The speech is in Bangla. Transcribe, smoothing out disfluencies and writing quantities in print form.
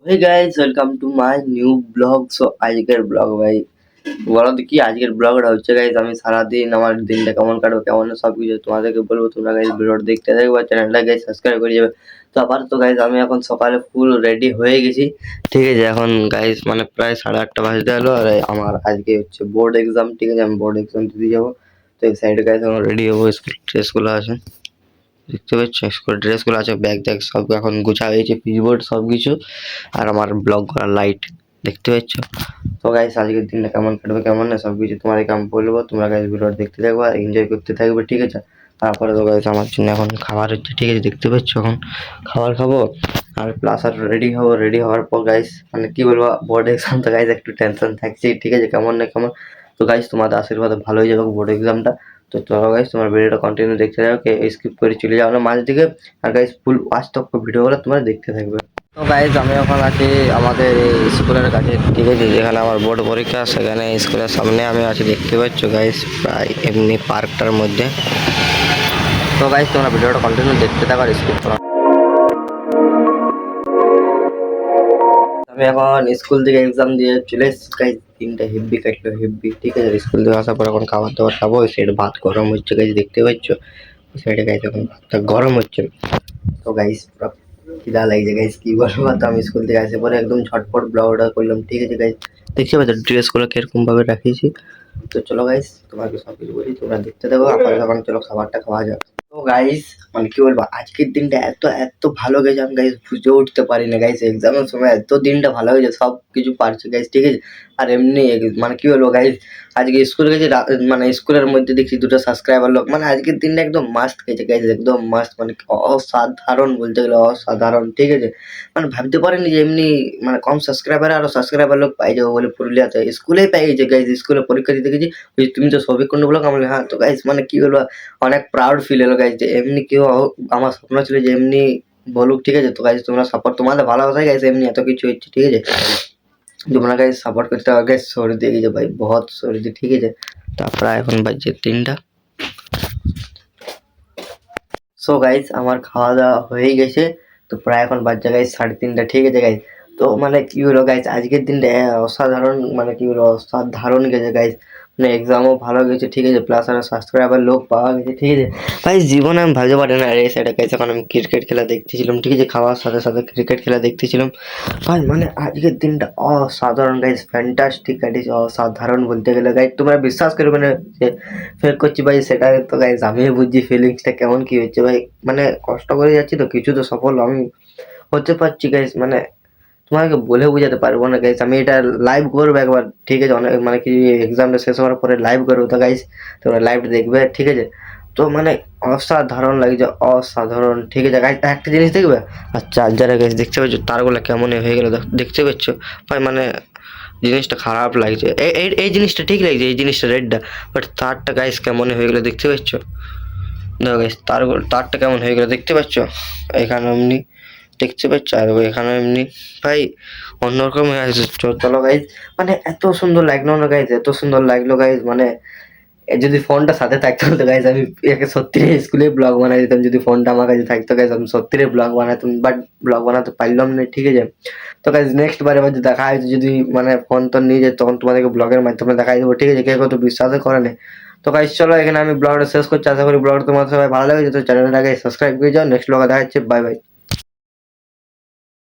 Hey guys welcome to my new blog. So আজকের ব্লগ ভাই বলো তো কি আজকের ব্লগটা হচ্ছে গাইস, আমি সারাদিন আমার দিনটা কেমন কাটবে কেমন না সব কিছু তোমাদেরকে বলবো। তোমরা গাইস ভিডিওটা দেখতে থাকবে আর চ্যানেলটা গাইস সাবস্ক্রাইব করে যাবে। তো আপাতত গাইস আমি এখন সকালে ফুল রেডি হয়ে গেছি, ঠিক আছে। এখন গাইস মানে প্রায় 8:30 বাজতে হলো আর আমার আজকে হচ্ছে বোর্ড এক্সাম, ঠিক আছে। আমি বোর্ড এক্সাম দিতে যাবো। তো এই সাইডে গাইস আমার রেডি হবো, স্কুল ড্রেসগুলো আছে দেখতে পাচ্ছ, স্কুল ড্রেসগুলো আছে, ব্যাগ ট্যাগ সব এখন গুছা হয়েছে, পিচবোর্ড সব কিছু। আর আমার ব্লগ করার লাইট দেখতে পাচ্ছ। তো গাইস আজকের দিনটা কেমন কাটবে কেমন না সব কিছু তোমাদেরকে আমি বলবো। তোমরা গাইস ভিডিওটা দেখতে থাকবে আর এনজয় করতে থাকবে, ঠিক আছে। তারপরে তো গাইস আমার জন্য এখন খাবার হচ্ছে, ঠিক আছে, দেখতে পাচ্ছ। এখন খাবার খাবো আর প্লাস আর রেডি হবো। রেডি হওয়ার পর গাইস মানে কি বলবো, বোর্ড এক্সাম তো গাইস একটু টেনশন থাকছেই, ঠিক আছে, কেমন না কেমন। তো গাইস তোমাদের আশীর্বাদে ভালো হয়ে যাবে বোর্ড এক্সামটা। তো চলো গাইস তোমার ভিডিওটা কন্টিনিউ দেখতে থাকো, স্কিপ করে চলে যাও না মাঝ দিকে। আর গাইস ফুল ওয়াচ তক ভিডিওগুলো তোমরা দেখতে থাকবে। তো গাইস আমি এখন আছি আমাদের স্কুলের কাছে, ঠিক আছে, যেখানে আমার বোর্ড পরীক্ষা। সেখানে স্কুলের সামনে আমি আছি, দেখতে পাচ্ছ গাইস, প্রায় এমনি পার্কটার মধ্যে। তো গাইস তোমরা ভিডিওটা কন্টিনিউ দেখতে থাকো আর স্কিপ করো। আমি এখন স্কুল থেকে এক্সাম দিয়ে চলে এসেছি গাইস। দিনটা হেভি কাটলো হেভি, ঠিক আছে। স্কুল থেকে আসার পর এখন খাবার দাবার খাবো। ওই সাইড ভাত গরম হচ্ছে গাইস, দেখতে পাচ্ছ। ওই সাইডে গাইস এখন ভাতটা গরম হচ্ছে। তো গাইস পুরো খিদা লাগছে গাইস, কি বলবো। তো আমি স্কুল থেকে আসে পরে একদম ঝটপট ব্লগ অর্ডার করলাম, ঠিক আছে গাইস। দেখতে পাচ্ছ ড্রেসগুলো কিরকম ভাবে রাখিয়েছি। তো চলো গাইস তোমাকে সব কিছু বলি, তোমরা দেখতে থাকো। আপাতত এখন চলো খাবারটা খাওয়া যাক। তো গাইস মানে কি বলবো, আজকের দিনটা এত এত ভালো গেছে, আমি গাইস বুঝে উঠতে পারি না গাইস। এক্সামের সময় এত দিনটা ভালো হয়েছে, সব কিছু পারছি গাইস, ঠিক আছে। আর এমনি মানে কি বলবো গাইস, আজকে স্কুল গেছি, মানে স্কুলের মধ্যে দেখছি 2টা সাবস্ক্রাইবার লোক। মানে আজকের দিনটা একদম মাস্ট গেছে গাইস, একদম মাস্ট, মানে অসাধারণ বলতে গেলে অসাধারণ, ঠিক আছে। মানে ভাবতে পারিনি যে এমনি মানে কম সাবস্ক্রাইবার আরো সাবস্ক্রাইবার লোক পাই যাবো বলে পুরুলিয়াতে। স্কুলেই পাই গেছে গাইস, স্কুলে পরীক্ষা দিতে গেছি। ওই তুমি তো সবই কোন ব্লগ আমি হ্যাঁ। তো গাইস মানে কি বলবো, অনেক প্রাউড ফিল হলো গাইস যে এমনি কেউ আমার স্বপ্ন ছিল যে এমনি বলুক, ঠিক আছে। তো গাইস তোমরা সাপোর্ট, তোমাদের ভালোবাসায় গাইস এমনি এত কিছু হচ্ছে, ঠিক আছে। তোমরা গাইস সাপোর্ট করতে হবে গাইস। সর্দি গেছে ভাই, বহুত সর্দি, ঠিক আছে। তারপরে এখন বাজছে 3টা। সো গাইস আমার খাওয়া দাওয়া হয়ে গেছে। তো প্রায় এখন বাজছে গাইস 3:30, ঠিক আছে গাইস। তো মানে কি হলো গাইস, আজকের দিনটা অসাধারণ, মানে কি হলো অসাধারণ গেছে গাইস। মানে এক্সামও ভালো গেছে, ঠিক আছে, প্লাস আর সাবস্ক্রাইবার লোক পাওয়া গেছে, ঠিক আছে। ভাই জীবনে আমি ভাবতে পারি না রে সেটা গাইস। এখন আমি ক্রিকেট খেলা দেখতেছিলাম, ঠিক আছে, খাওয়ার সাথে সাথে ক্রিকেট খেলা দেখতেছিলাম। ভাই মানে আজকের দিনটা অসাধারণ গাইস, ফ্যান্টাস্টিক কাটিয়েছে, অসাধারণ বলতে গেলে গাইস। তোমরা বিশ্বাস করবে না যে ফেক করছি ভাই, সেটা তো গাইস আমিও বুঝছি ফিলিংসটা কেমন কি হচ্ছে ভাই। মানে কষ্ট করে যাচ্ছি তো কিছু তো সফল আমি হতে পারছি গাইস। মানে তোমাকে বলে বোঝাতে পারবো না গাইস। আমি এটা লাইভ করবো একবার, ঠিক আছে, অনেক মানে কি এক্সামটা শেষ হওয়ার পরে লাইভ করবো। তো গাইস তোমরা লাইভটা দেখবে, ঠিক আছে। তো মানে অসাধারণ লাগছে, অসাধারণ, ঠিক আছে গাইস। একটা জিনিস দেখবে, আর চার্জারে গাইস দেখতে পাচ্ছ তারগুলো কেমন হয়ে গেল, দেখতে পাচ্ছ ভাই। মানে জিনিসটা খারাপ লাগছে, এই জিনিসটা ঠিক লাগছে, এই জিনিসটা রেডটা, বাট তারটা গাইস কেমন হয়ে গেল দেখতে পাচ্ছ। দেখো গাইস তারটা কেমন হয়ে গেল দেখতে পাচ্ছ, এখানে এমনি দেখতে পাচ্ছ, আর এখানে এমনি ভাই অন্যরকম হয়ে আছে। চলো গাইস, মানে এত সুন্দর লাগলো না গাইস, এত সুন্দর লাগলো গাইস। মানে যদি ফোনটা সাথে থাকতো তো গাইস আমি একে সত্যি স্কুলে ব্লগ বানাই দিতাম। যদি ফোনটা আমার কাছে থাকতো গাইস আমি সত্যি ব্লগ বানাতাম, বাট ব্লগ বানাতে পারলাম না, ঠিক আছে। তো গাইস নেক্সট বারে যদি দেখা হয়, যদি মানে ফোন তো নিয়ে যায় তখন তোমাদেরকে ব্লগের মাধ্যমে দেখাই দেবো, ঠিক আছে। কেউ তো বিশ্বাসই করে না। তো গাইস চলো এখানে আমি ব্লগটা শেষ করছি। আশা করি ব্লগটা তোমাদের সবাই ভালো লেগেছে। তো চ্যানেলটাকে সাবস্ক্রাইব করে যাও। নেক্সট ব্লগে দেখা হচ্ছে, বাই বাই।